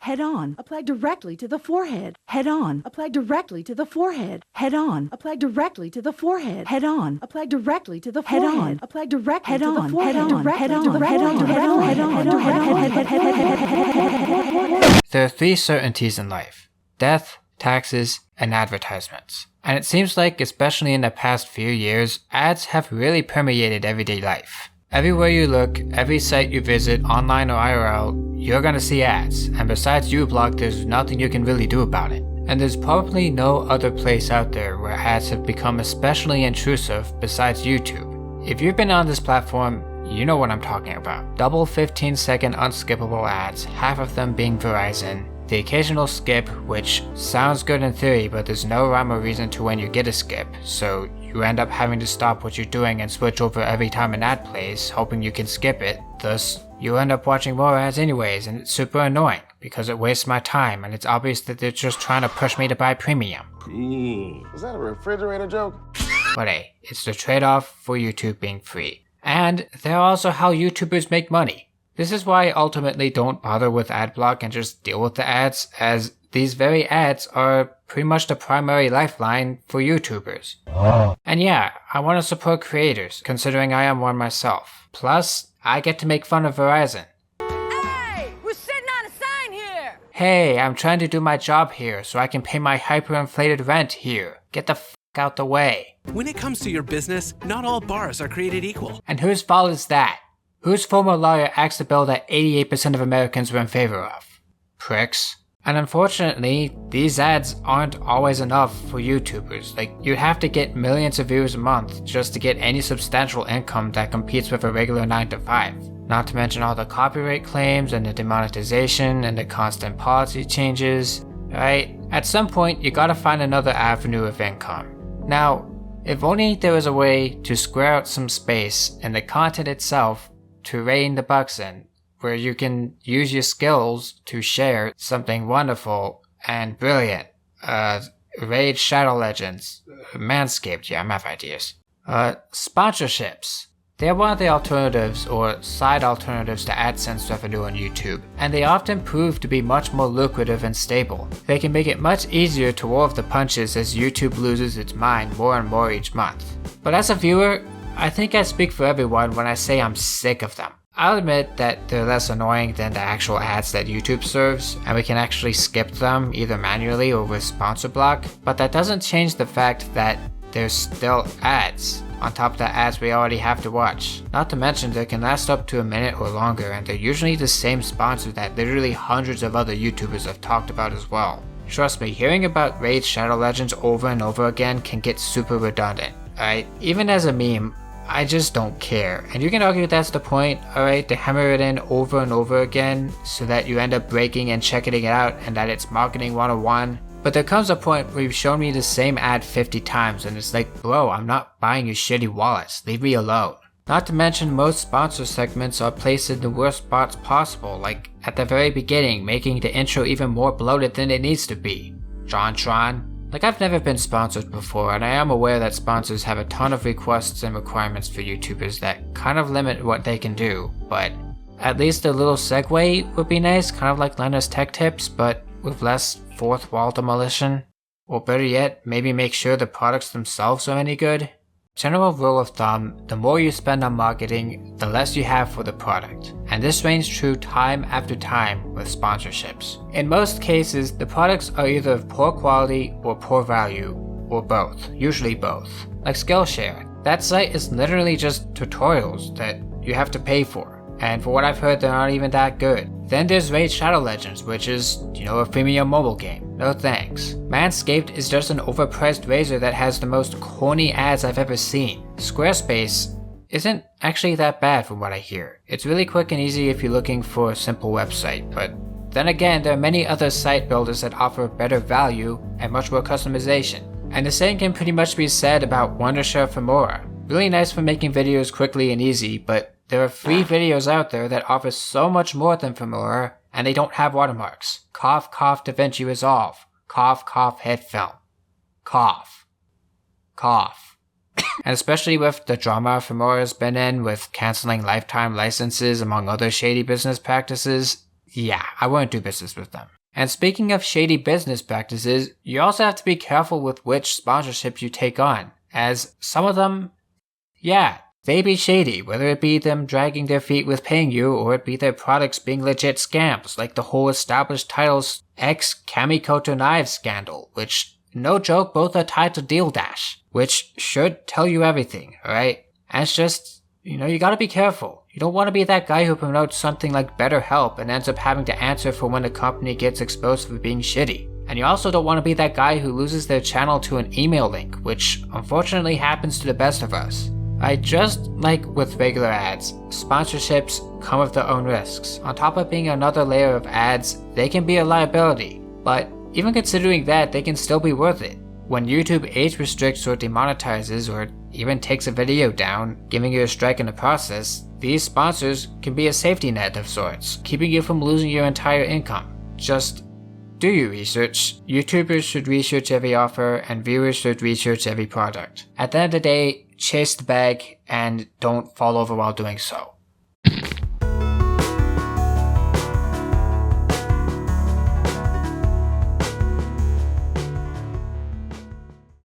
Head on. Apply directly to the forehead. Head on. Apply directly to the forehead. Head on. Apply directly to the forehead. Head on. Apply directly to the forehead. Head on. Apply directly to the forehead. Head on. Head on. Head on. Head on. There are three certainties in life: death, taxes, and advertisements. And it seems like, especially in the past few years, ads have really permeated everyday life. Everywhere you look, every site you visit, online or IRL, you're gonna see ads, and besides uBlock, there's nothing you can really do about it. And there's probably no other place out there where ads have become especially intrusive besides YouTube. If you've been on this platform, you know what I'm talking about. Double 15-second unskippable ads, half of them being Verizon. The occasional skip, which sounds good in theory, but there's no rhyme or reason to when you get a skip, so you end up having to stop what you're doing and switch over every time an ad plays, hoping you can skip it. Thus, you end up watching more ads anyways, and it's super annoying, because it wastes my time, and it's obvious that they're just trying to push me to buy premium. Is that a refrigerator joke? But hey, it's the trade-off for YouTube being free. And they're also how YouTubers make money. This is why I ultimately don't bother with AdBlock and just deal with the ads, as these very ads are pretty much the primary lifeline for YouTubers. And yeah, I want to support creators, considering I am one myself. Plus, I get to make fun of Verizon. Hey, we're sitting on a sign here! Hey, I'm trying to do my job here so I can pay my hyperinflated rent here. Get the f*** out the way. When it comes to your business, not all bars are created equal. And whose fault is that? Whose former lawyer axed a bill that 88% of Americans were in favor of? Pricks. And unfortunately, these ads aren't always enough for YouTubers. Like, you'd have to get millions of views a month just to get any substantial income that competes with a regular 9 to 5. Not to mention all the copyright claims and the demonetization and the constant policy changes, right? At some point, you gotta find another avenue of income. Now, if only there was a way to square out some space in the content itself to rein the bucks in, where you can use your skills to share something wonderful and brilliant. Raid Shadow Legends, Manscaped, yeah, I have ideas. Sponsorships. They're one of the alternatives or side alternatives to AdSense revenue on YouTube, and they often prove to be much more lucrative and stable. They can make it much easier to roll off the punches as YouTube loses its mind more and more each month. But as a viewer, I think I speak for everyone when I say I'm sick of them. I'll admit that they're less annoying than the actual ads that YouTube serves, and we can actually skip them either manually or with sponsor block, but that doesn't change the fact that there's still ads on top of the ads we already have to watch. Not to mention they can last up to a minute or longer, and they're usually the same sponsor that literally hundreds of other YouTubers have talked about as well. Trust me, hearing about Raid Shadow Legends over and over again can get super redundant. Alright, even as a meme, I just don't care. And you can argue that's the point, alright, to hammer it in over and over again so that you end up breaking and checking it out and that it's marketing 101. But there comes a point where you've shown me the same ad 50 times and it's like, bro, I'm not buying your shitty wallets, leave me alone. Not to mention most sponsor segments are placed in the worst spots possible, like at the very beginning, making the intro even more bloated than it needs to be. JonTron. Like, I've never been sponsored before, and I am aware that sponsors have a ton of requests and requirements for YouTubers that kind of limit what they can do, but at least a little segue would be nice, kind of like Lena's Tech Tips, but with less fourth wall demolition. Or better yet, maybe make sure the products themselves are any good. General rule of thumb, the more you spend on marketing, the less you have for the product. And this reigns true time after time with sponsorships. In most cases, the products are either of poor quality or poor value, or both, usually both. Like Skillshare, that site is literally just tutorials that you have to pay for. And for what I've heard, they're not even that good. Then there's Raid Shadow Legends, which is, a freemium mobile game. No thanks. Manscaped is just an overpriced razor that has the most corny ads I've ever seen. Squarespace isn't actually that bad from what I hear. It's really quick and easy if you're looking for a simple website, but then again, there are many other site builders that offer better value and much more customization. And the same can pretty much be said about Wondershare Filmora. Really nice for making videos quickly and easy, but there are free videos out there that offer so much more than Filmora, and they don't have watermarks. Cough, cough, DaVinci Resolve. Cough, cough, head film. Cough. Cough. And especially with the drama Filmora's been in with canceling lifetime licenses among other shady business practices, yeah, I wouldn't do business with them. And speaking of shady business practices, you also have to be careful with which sponsorships you take on, as some of them, yeah, they be shady, whether it be them dragging their feet with paying you, or it be their products being legit scams, like the whole established titles X Kamikoto Knives scandal, which, no joke, both are tied to Deal Dash, which should tell you everything, alright? And it's just, you gotta be careful. You don't want to be that guy who promotes something like BetterHelp and ends up having to answer for when the company gets exposed for being shitty. And you also don't want to be that guy who loses their channel to an email link, which unfortunately happens to the best of us. Just like with regular ads, sponsorships come with their own risks. On top of being another layer of ads, they can be a liability. But even considering that, they can still be worth it. When YouTube age restricts or demonetizes or even takes a video down, giving you a strike in the process, these sponsors can be a safety net of sorts, keeping you from losing your entire income. Just do your research. YouTubers should research every offer, and viewers should research every product. At the end of the day, chase the bag and don't fall over while doing so.